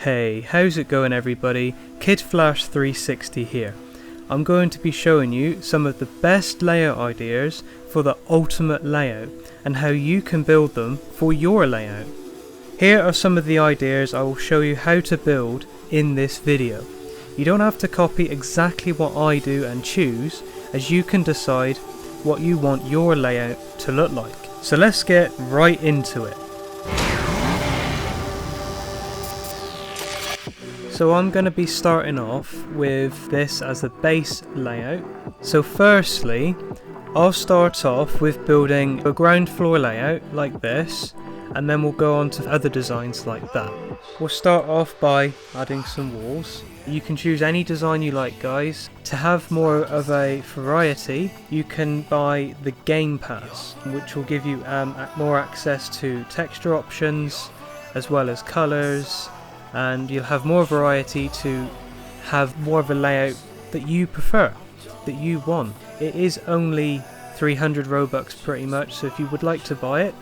Hey, how's it going everybody? KidFlash360 here. I'm going to be showing you some of the best layout ideas for the ultimate layout and how you can build them for your layout. Here are some of the ideas I will show you how to build in this video. You don't have to copy exactly what I do and choose, as you can decide what you want your layout to look like. So let's get right into it. So I'm going to be starting off with this as a base layout. So firstly, I'll start off with building a ground floor layout like this, and then we'll go on to other designs like that. We'll start off by adding some walls. You can choose any design you like, guys. To have more of a variety, you can buy the Game Pass, which will give you more access to texture options as well as colours, and you'll have more variety to have more of a layout that you prefer, that you want. It is only 300 Robux pretty much, so if you would like to buy it,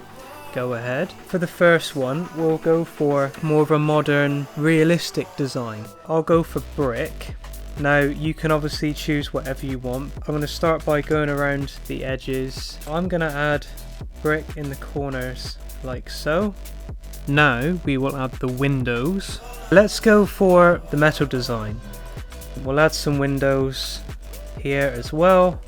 go ahead. For the first one, we'll go for more of a modern, realistic design. I'll go for brick. Now, you can obviously choose whatever you want. I'm going to start by going around the edges. I'm going to add brick in the corners like so. Now we will add the windows. Let's go for the metal design. We'll add some windows here as well.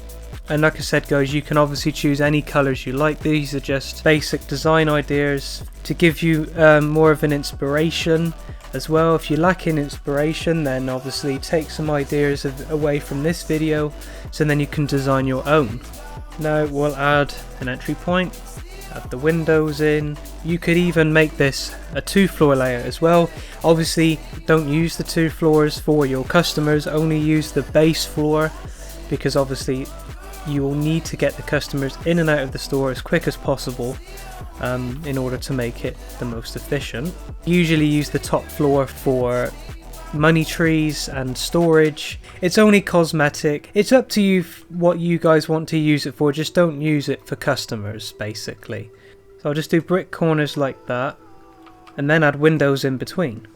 And like I said, guys, you can obviously choose any colours you like. These are just basic design ideas to give you more of an inspiration as well. If you're lacking inspiration, then obviously take some ideas away from this video, so then you can design your own. Now we'll add an entry point. Add the windows in. You could even make this a 2-floor layout as well. Obviously, don't use the 2 floors for your customers, only use the base floor, because obviously you will need to get the customers in and out of the store as quick as possible in order to make it the most efficient. Usually use the top floor for money trees and storage. It's only cosmetic. It's up to you what you guys want to use it for, just don't use it for customers basically. So I'll just do brick corners like that, and then add windows in between.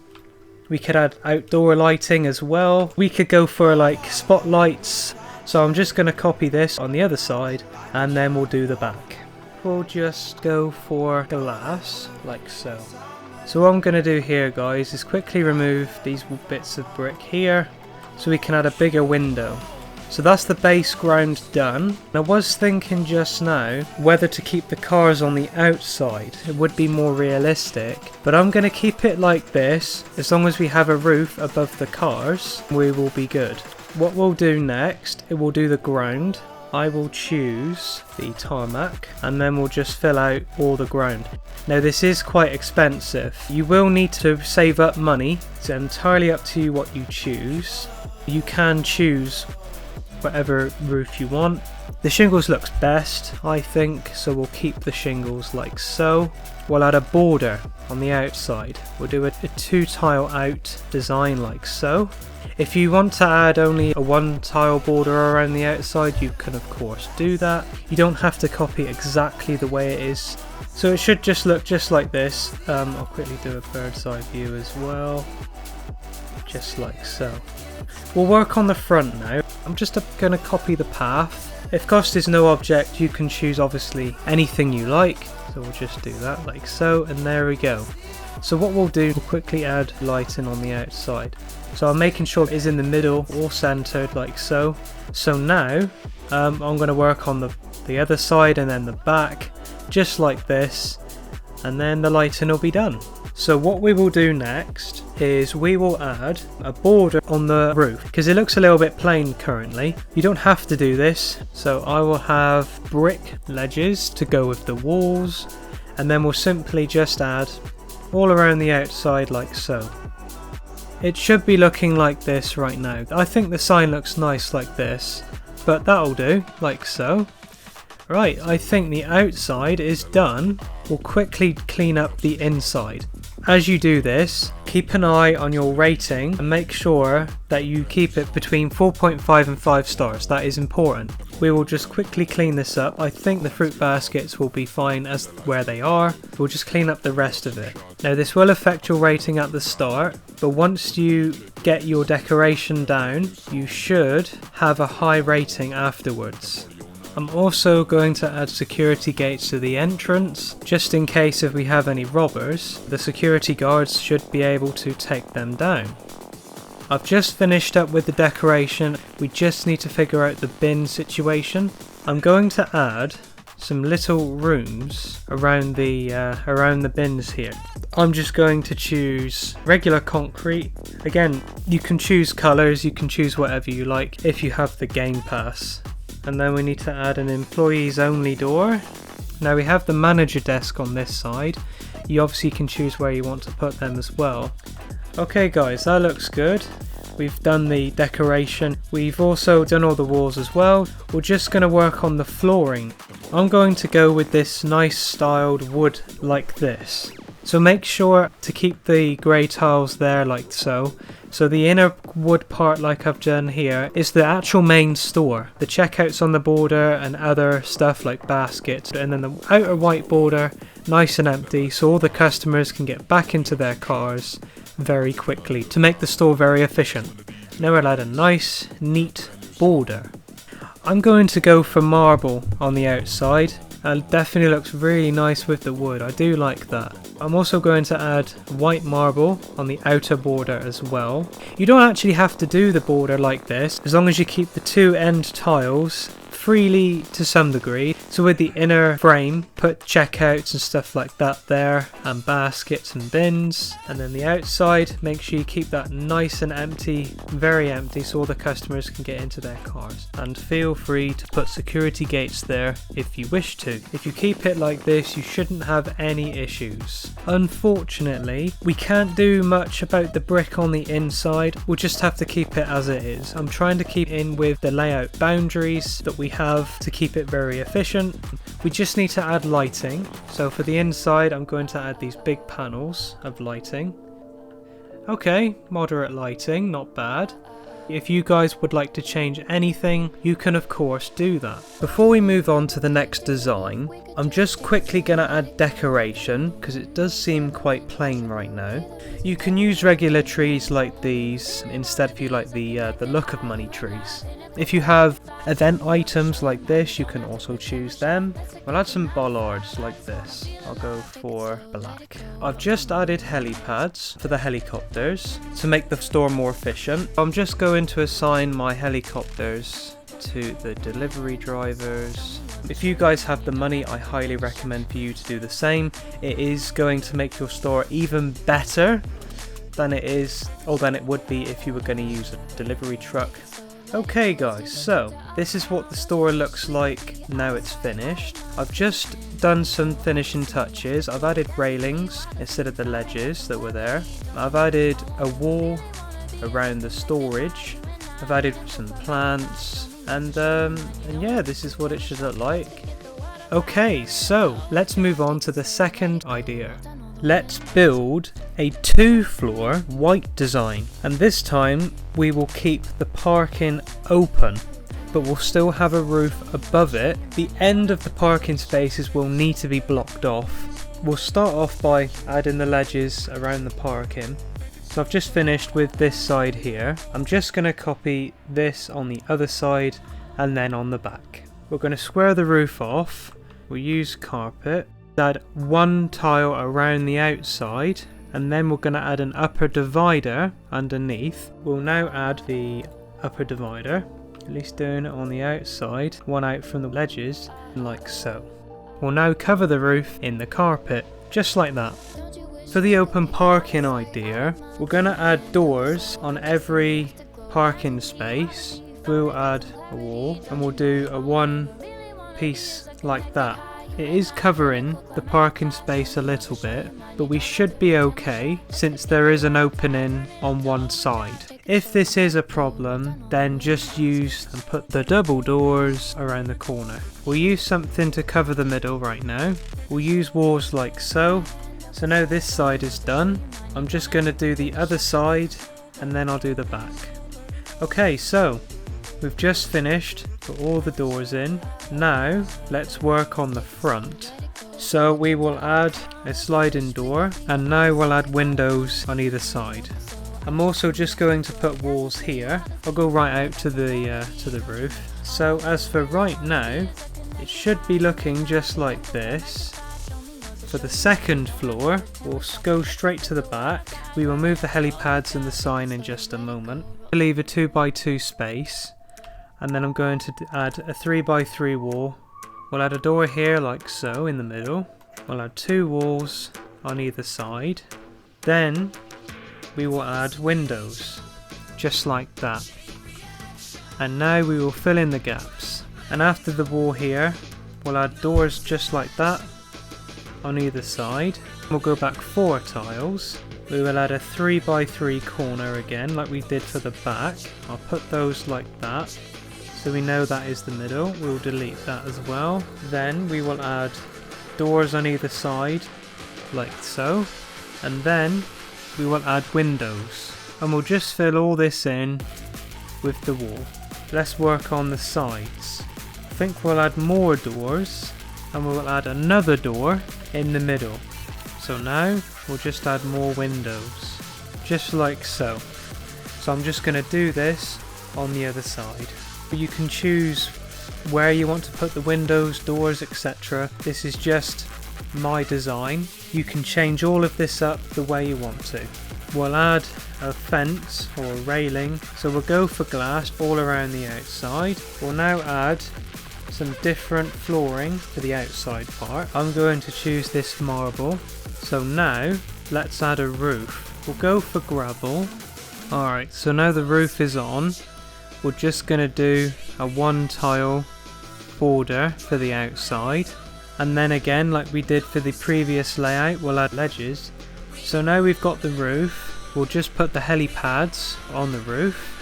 We could add outdoor lighting as well. We could go for like spotlights. So I'm just going to copy this on the other side, and then we'll do the back. We'll just go for glass like so. So what I'm going to do here, guys, is quickly remove these bits of brick here so we can add a bigger window. So that's the base ground done. I was thinking just now whether to keep the cars on the outside. It would be more realistic, but I'm going to keep it like this. As long as we have a roof above the cars, we will be good. What we'll do next, it will do the ground. I will choose the tarmac, and then we'll just fill out all the ground. Now this is quite expensive. You will need to save up money. It's entirely up to you what you choose. You can choose whatever roof you want. The shingles looks best, I think, so we'll keep the shingles like so. We'll add a border on the outside. We'll do a 2-tile out design like so. If you want to add only a 1-tile border around the outside, you can of course do that. You don't have to copy exactly the way it is. So it should just look just like this. I'll quickly do a bird's eye view as well. Just like so. We'll work on the front now. I'm just going to copy the path. If cost is no object, you can choose obviously anything you like. So we'll just do that like so, and there we go. So what we'll do, we'll quickly add lighting on the outside. So I'm making sure it is in the middle or centered like so. So now I'm going to work on the other side and then the back, just like this, and then the lighting will be done. So what we will do next is we will add a border on the roof, because it looks a little bit plain currently. You don't have to do this. So I will have brick ledges to go with the walls, and then we'll simply just add all around the outside like so. It should be looking like this right now. I think the sign looks nice like this, but that'll do, like so. Right, I think the outside is done. We'll quickly clean up the inside. As you do this, keep an eye on your rating and make sure that you keep it between 4.5 and 5 stars. That is important. We will just quickly clean this up. I think the fruit baskets will be fine as where they are. We'll just clean up the rest of it. Now this will affect your rating at the start, but once you get your decoration down, you should have a high rating afterwards. I'm also going to add security gates to the entrance, just in case if we have any robbers, the security guards should be able to take them down. I've just finished up with the decoration, we just need to figure out the bin situation. I'm going to add some little rooms around the bins here. I'm just going to choose regular concrete. Again, you can choose colours, you can choose whatever you like if you have the game pass. And then we need to add an employees only door. Now we have the manager desk on this side. You obviously can choose where you want to put them as well. Okay guys, that looks good. We've done the decoration. We've also done all the walls as well. We're just going to work on the flooring. I'm going to go with this nice styled wood like this. So make sure to keep the grey tiles there like so. So the inner wood part, like I've done here, is the actual main store. The checkouts on the border and other stuff like baskets, and then the outer white border nice and empty so all the customers can get back into their cars very quickly to make the store very efficient. Now we'll add a nice neat border. I'm going to go for marble on the outside. It definitely looks really nice with the wood. I do like that. I'm also going to add white marble on the outer border as well. You don't actually have to do the border like this, as long as you keep the two end tiles freely to some degree. So with the inner frame, put checkouts and stuff like that there, and baskets and bins. And then the outside, make sure you keep that nice and empty, very empty, so all the customers can get into their cars. And feel free to put security gates there if you wish to. If you keep it like this, you shouldn't have any issues. Unfortunately, we can't do much about the brick on the inside. We'll just have to keep it as it is. I'm trying to keep in with the layout boundaries that we have to keep it very efficient. We just need to add lighting. So for the inside, I'm going to add these big panels of lighting. Okay, moderate lighting, not bad. If you guys would like to change anything, you can of course do that. Before we move on to the next design, I'm just quickly going to add decoration because it does seem quite plain right now. You can use regular trees like these instead if you like the look of money trees. If you have event items like this, you can also choose them. We'll add some bollards like this. I'll go for black. I've just added helipads for the helicopters to make the store more efficient. I'm just going to assign my helicopters to the delivery drivers. If you guys have the money, I highly recommend for you to do the same. It is going to make your store even better than it is, or than it would be if you were going to use a delivery truck. Okay guys, so this is what the store looks like now it's finished. I've just done some finishing touches. I've added railings instead of the ledges that were there. I've added a wall around the storage. I've added some plants and yeah, this is what it should look like. Okay, so let's move on to the second idea. Let's build a 2-floor white design, and this time we will keep the parking open, but we'll still have a roof above it. The end of the parking spaces will need to be blocked off. We'll start off by adding the ledges around the parking. So I've just finished with this side here. I'm just going to copy this on the other side and then on the back. We're going to square the roof off. We'll use carpet. Add one tile around the outside, and then we're going to add an upper divider underneath. We'll now add the upper divider, at least doing it on the outside, one out from the ledges, like so. We'll now cover the roof in the carpet, just like that. For the open parking idea, we're going to add doors on every parking space. We'll add a wall, and we'll do a one piece like that. It is covering the parking space a little bit, but we should be okay since there is an opening on one side. If this is a problem, then just use and put the double doors around the corner. We'll use something to cover the middle right now. We'll use walls like so. So now this side is done. I'm just going to do the other side and then I'll do the back. Okay, so we've just finished, put all the doors in. Now let's work on the front. So we will add a sliding door, and now we'll add windows on either side. I'm also just going to put walls here. I'll go right out to the roof. So as for right now, it should be looking just like this. For the second floor, we'll go straight to the back. We will move the helipads and the sign in just a moment. I'll leave a 2x2 space, and then I'm going to add a 3x3 wall. We'll add a door here like so in the middle. We'll add 2 walls on either side. Then we will add windows, just like that. And now we will fill in the gaps. And after the wall here, we'll add doors just like that on either side. We'll go back 4 tiles. We will add a 3x3 corner again, like we did for the back. I'll put those like that, so we know that is the middle. We'll delete that as well. Then we will add doors on either side, like so. And then we will add windows. And we'll just fill all this in with the wall. Let's work on the sides. I think we'll add more doors, and we'll add another door in the middle. So now we'll just add more windows, just like so. So I'm just going to do this on the other side. You can choose where you want to put the windows, doors, etc. This is just my design. You can change all of this up the way you want to. We'll add a fence or a railing, so we'll go for glass all around the outside. We'll now add some different flooring for the outside part. I'm going to choose this marble. So now let's add a roof. We'll go for gravel. Alright, so now the roof is on. We're just going to do a 1 tile border for the outside, and then again, like we did for the previous layout, we'll add ledges. So now we've got the roof. We'll just put the helipads on the roof.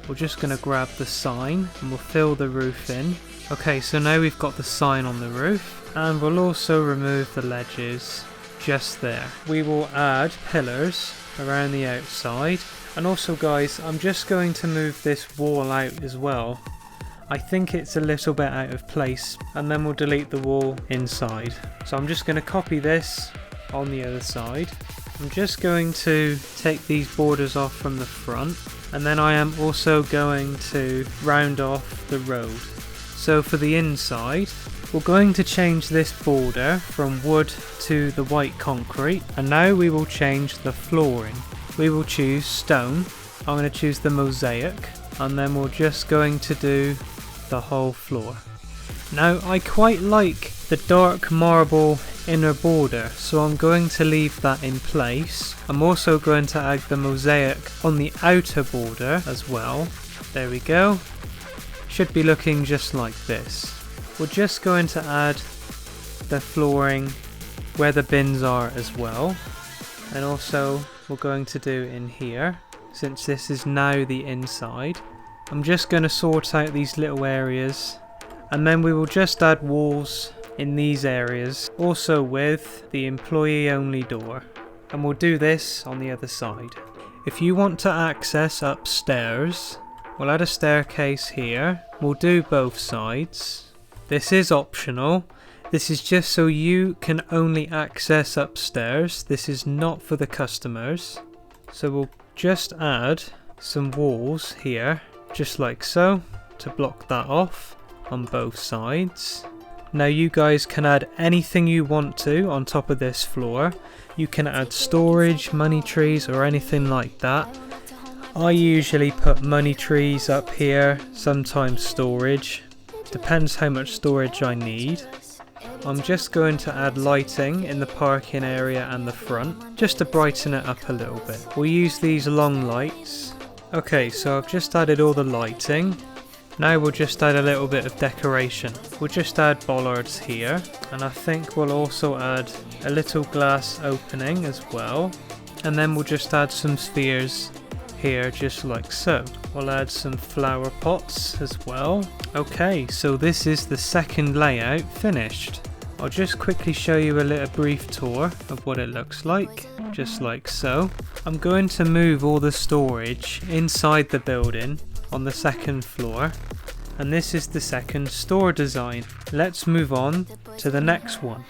We're just going to grab the sign and we'll fill the roof in. Okay, so now we've got the sign on the roof, and we'll also remove the ledges just there. We will add pillars around the outside. And also guys, I'm just going to move this wall out as well. I think it's a little bit out of place, and then we'll delete the wall inside. So I'm just going to copy this on the other side. I'm just going to take these borders off from the front, and then I am also going to round off the road. So for the inside, we're going to change this border from wood to the white concrete, and now we will change the flooring. We will choose stone. I'm going to choose the mosaic, and then we're just going to do the whole floor. Now I quite like the dark marble inner border, so I'm going to leave that in place. I'm also going to add the mosaic on the outer border as well. There we go. Should be looking just like this. We're just going to add the flooring where the bins are as well, and also we're going to do in here, since this is now the inside. I'm just going to sort out these little areas, and then we will just add walls in these areas, also with the employee only door, and we'll do this on the other side. If you want to access upstairs, we'll add a staircase here. We'll do both sides. This is optional. This is just so you can only access upstairs. This is not for the customers. So we'll just add some walls here, just like so, to block that off on both sides. Now you guys can add anything you want to on top of this floor. You can add storage, money trees, or anything like that. I usually put money trees up here, sometimes storage. Depends how much storage I need. I'm just going to add lighting in the parking area and the front, just to brighten it up a little bit. We'll use these long lights. Okay, so I've just added all the lighting. Now we'll just add a little bit of decoration. We'll just add bollards here, and I think we'll also add a little glass opening as well. And then we'll just add some spheres here, just like so. We'll add some flower pots as well. Okay, so this is the second layout finished. I'll just quickly show you a little brief tour of what it looks like, just like so. I'm going to move all the storage inside the building on the second floor, and this is the second store design. Let's move on to the next one.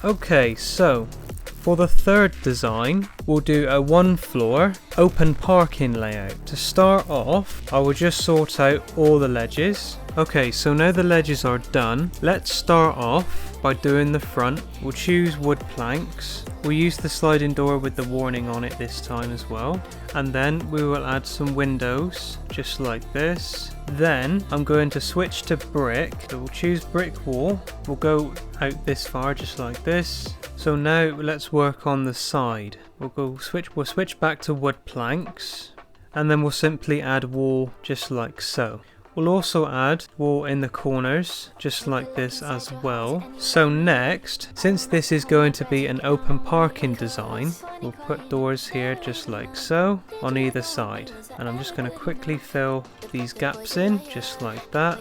Okay, so for the third design, we'll do a 1-floor open parking layout. To start off, I will just sort out all the ledges. Okay, so now the ledges are done. Let's start off by doing the front. We'll choose wood planks. We'll use the sliding door with the warning on it this time as well. And then we will add some windows, just like this. Then I'm going to switch to brick. So we'll choose brick wall. We'll go out this far, just like this. So now let's work on the side. We'll switch back to wood planks, and then we'll simply add wall just like so. We'll also add wall in the corners, just like this as well. So next, since this is going to be an open parking design, we'll put doors here just like so on either side. And I'm just going to quickly fill these gaps in, just like that.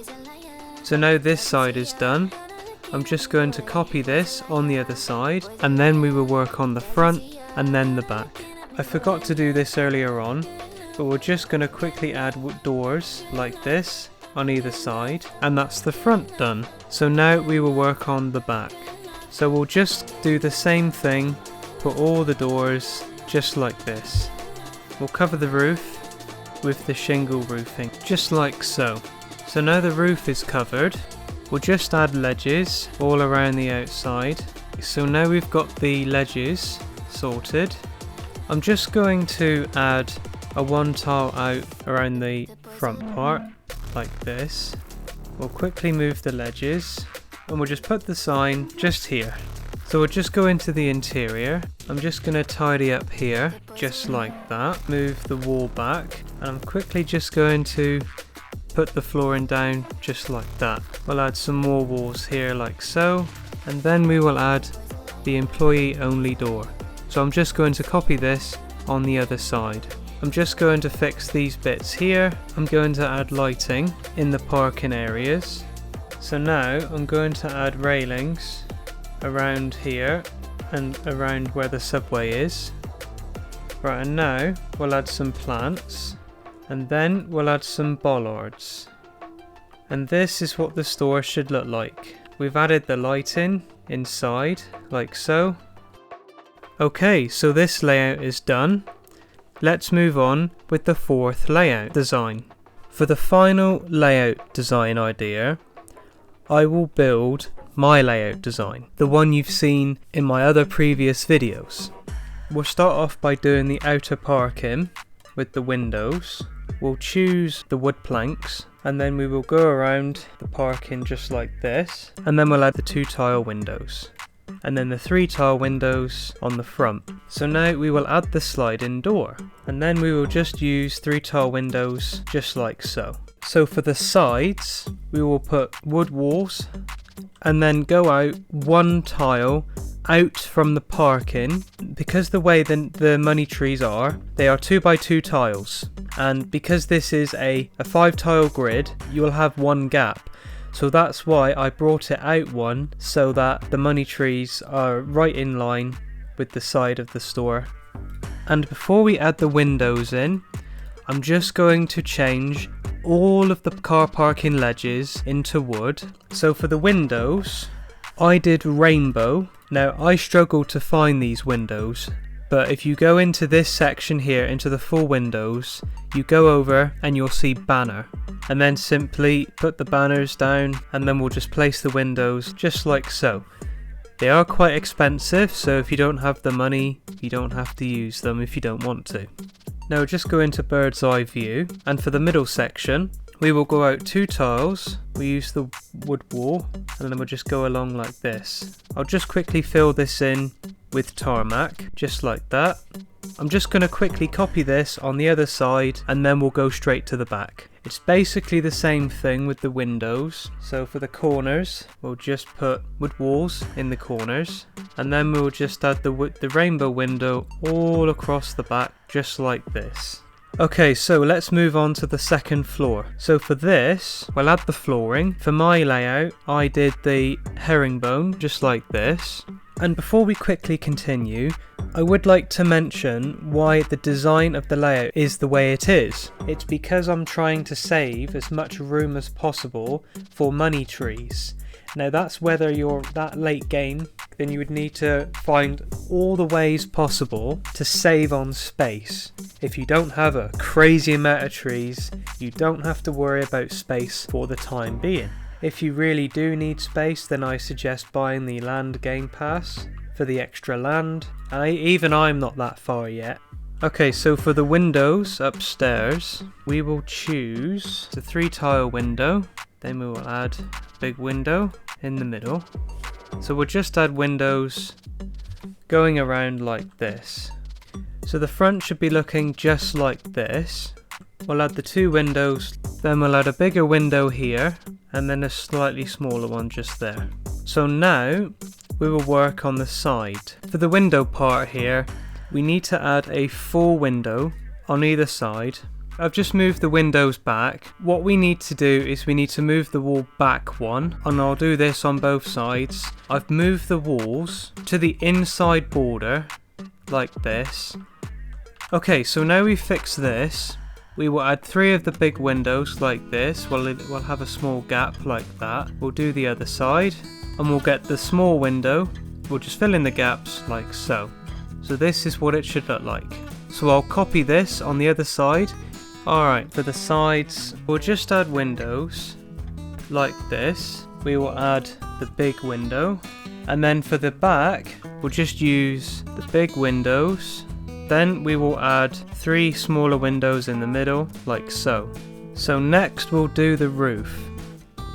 So now this side is done. I'm just going to copy this on the other side, and then we will work on the front and then the back. I forgot to do this earlier on, but we're just going to quickly add doors like this on either side, and that's the front done. So now we will work on the back. So we'll just do the same thing, put all the doors just like this. We'll cover the roof with the shingle roofing, just like so. So now the roof is covered. We'll just add ledges all around the outside. So now we've got the ledges sorted. I'm just going to add a 1 tile out around the front part, like this. We'll quickly move the ledges, and we'll just put the sign just here. So we'll just go into the interior. I'm just going to tidy up here, just like that. Move the wall back, and I'm quickly just going to put the flooring down just like that. We'll add some more walls here like so, and then we will add the employee only door. So I'm just going to copy this on the other side. I'm just going to fix these bits here. I'm going to add lighting in the parking areas. So now I'm going to add railings around here and around where the subway is. Right, and now we'll add some plants. And then we'll add some bollards. And this is what the store should look like. We've added the lighting inside, like so. Okay, so this layout is done. Let's move on with the fourth layout design. For the final layout design idea, I will build my layout design, the one you've seen in my other previous videos. We'll start off by doing the outer parking with the windows. We'll choose the wood planks, and then we will go around the parking just like this, and then we'll add the 2 tile windows, and then the 3 tile windows on the front. So now we will add the sliding door, and then we will just use 3 tile windows just like so. So for the sides, we will put wood walls, and then go out 1 tile out from the parking. Because the way the money trees are, they are 2 by 2 tiles, and because this is a 5 tile grid, you will have 1 gap. So that's why I brought it out 1, so that the money trees are right in line with the side of the store. And before we add the windows in, I'm just going to change all of the car parking ledges into wood. So for the windows, I did rainbow. Now I struggled to find these windows, but if you go into this section here, into the full windows, you go over and you'll see banner, and then simply put the banners down, and then we'll just place the windows just like so. They are quite expensive, so if you don't have the money, you don't have to use them if you don't want to. Now just go into bird's eye view, and for the middle section, we will go out 2 tiles, we use the wood wall, and then we'll just go along like this. I'll just quickly fill this in with tarmac, just like that. I'm just going to quickly copy this on the other side, and then we'll go straight to the back. It's basically the same thing with the windows. So for the corners, we'll just put wood walls in the corners, and then we'll just add the rainbow window all across the back, just like this. Okay, so let's move on to the second floor. So for this, we'll add the flooring. For my layout, I did the herringbone, just like this. And before we quickly continue, I would like to mention why the design of the layout is the way it is. It's because I'm trying to save as much room as possible for money trees. Now that's whether you're that late game, then you would need to find all the ways possible to save on space. If you don't have a crazy amount of trees, you don't have to worry about space for the time being. If you really do need space, then I suggest buying the land game pass for the extra land. Even I'm not that far yet. Okay, so for the windows upstairs, we will choose the 3 tile window. Then we will add a big window in the middle. So we'll just add windows going around like this. So the front should be looking just like this. We'll add the 2 windows, then we'll add a bigger window here, and then a slightly smaller one just there. So now we will work on the side. For the window part here, we need to add a full window on either side. I've just moved the windows back. What we need to do is we need to move the wall back one, and I'll do this on both sides. I've moved the walls to the inside border like this. Okay, so now we fix this. We will add 3 of the big windows like this. We'll have a small gap like that. We'll do the other side, and we'll get the small window. We'll just fill in the gaps like so. So this is what it should look like. So I'll copy this on the other side. Alright, for the sides, we'll just add windows like this. We will add the big window. And then for the back, we'll just use the big windows. Then we will add 3 smaller windows in the middle, like so. So next we'll do the roof.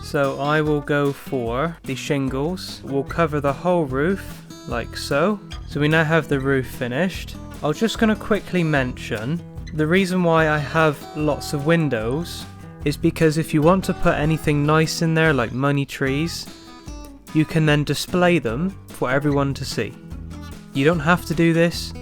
So I will go for the shingles. We'll cover the whole roof, like so. So we now have the roof finished. I'm just going to quickly mention, the reason why I have lots of windows is because if you want to put anything nice in there, like money trees, you can then display them for everyone to see. You don't have to do this,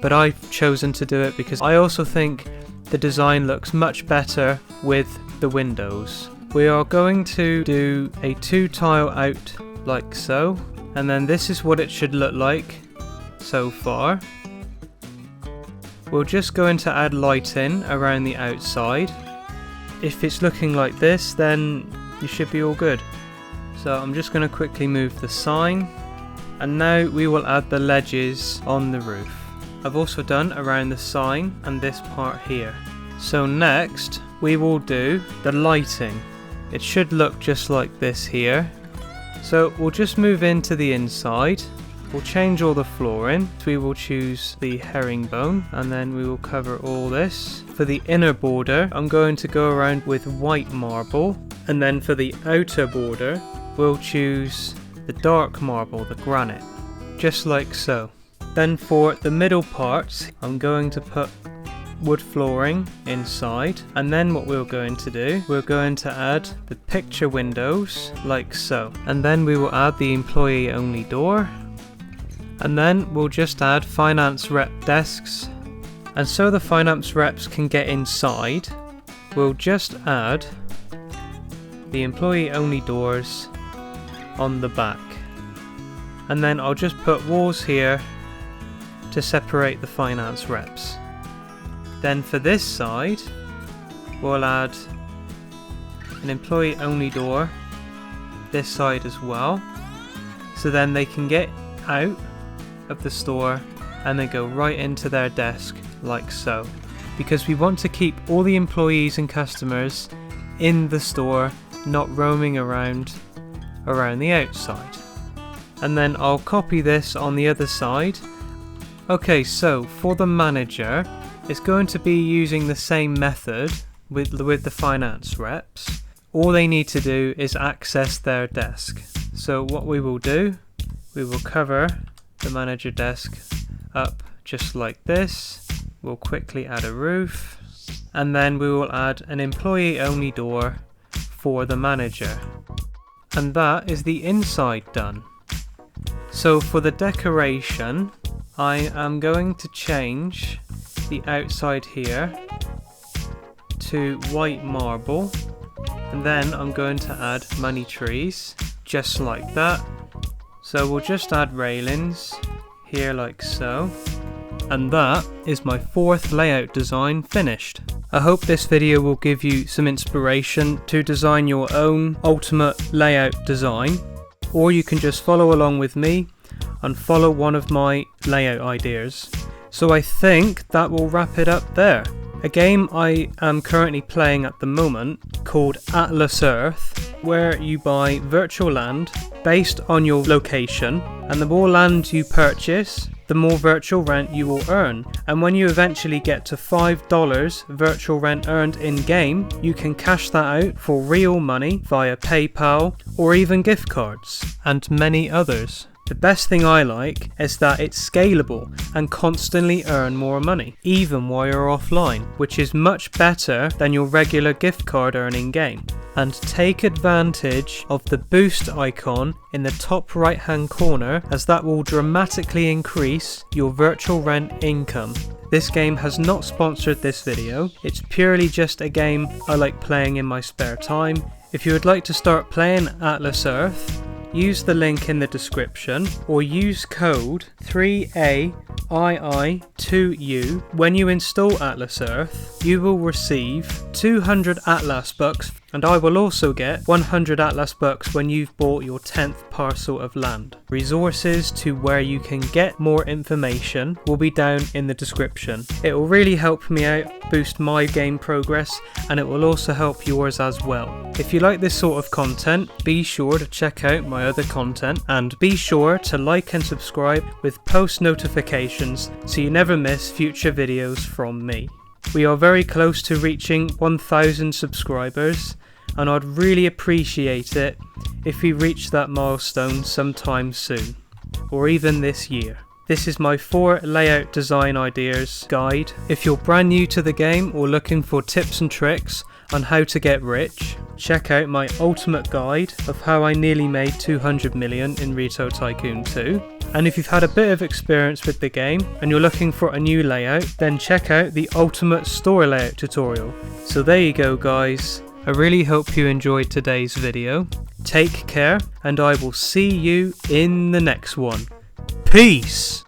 but I've chosen to do it because I also think the design looks much better with the windows. We are going to do a 2 tile out like so, and then this is what it should look like so far. We'll just going to add lighting around the outside. If it's looking like this, then you should be all good. So I'm just going to quickly move the sign, and now we will add the ledges on the roof. I've also done around the sign and this part here. So next we will do the lighting. It should look just like this here. So we'll just move into the inside. We'll change all the flooring. We will choose the herringbone, and then we will cover all this. For the inner border, I'm going to go around with white marble, and then for the outer border, we'll choose the dark marble, the granite, just like so. Then for the middle parts, I'm going to put wood flooring inside, and then what we're going to do, we're going to add the picture windows like so, and then we will add the employee only door. And then we'll just add finance rep desks, and so the finance reps can get inside, we'll just add the employee only doors on the back, and then I'll just put walls here to separate the finance reps. Then for this side, we'll add an employee only door this side as well, so then they can get out of the store and then go right into their desk like so, because we want to keep all the employees and customers in the store, not roaming around the outside. And then I'll copy this on the other side. Okay, so for the manager, it's going to be using the same method with the finance reps. All they need to do is access their desk. So what we will do, we will cover the manager desk up just like this. We'll quickly add a roof, and then we will add an employee only door for the manager. And that is the inside done. So for the decoration, I am going to change the outside here to white marble, and then I'm going to add money trees, just like that. So we'll just add railings here like so. And that is my 4th layout design finished. I hope this video will give you some inspiration to design your own ultimate layout design, or you can just follow along with me and follow one of my layout ideas. So I think that will wrap it up there. A game I am currently playing at the moment called Atlas Earth, where you buy virtual land based on your location, and the more land you purchase, the more virtual rent you will earn. And when you eventually get to $5 virtual rent earned in game, you can cash that out for real money via PayPal or even gift cards, and many others. The best thing I like is that it's scalable and constantly earn more money, even while you're offline, which is much better than your regular gift card earning game. And take advantage of the boost icon in the top right hand corner, as that will dramatically increase your virtual rent income. This game has not sponsored this video, it's purely just a game I like playing in my spare time. If you would like to start playing Atlas Earth, use the link in the description or use code 3AII2U. When you install Atlas Earth, you will receive 200 Atlas bucks, and I will also get 100 Atlas bucks when you've bought your 10th parcel of land. Resources to where you can get more information will be down in the description. It will really help me out, boost my game progress, and it will also help yours as well. If you like this sort of content, be sure to check out my other content, and be sure to like and subscribe with post notifications so you never miss future videos from me. We are very close to reaching 1,000 subscribers, and I'd really appreciate it if we reach that milestone sometime soon, or even this year. This is my 4 layout design ideas guide. If you're brand new to the game or looking for tips and tricks on how to get rich, check out my ultimate guide of how I nearly made 200 million in Retail Tycoon 2. And if you've had a bit of experience with the game and you're looking for a new layout, then check out the ultimate store layout tutorial. So there you go guys, I really hope you enjoyed today's video. Take care, and I will see you in the next one. Peace!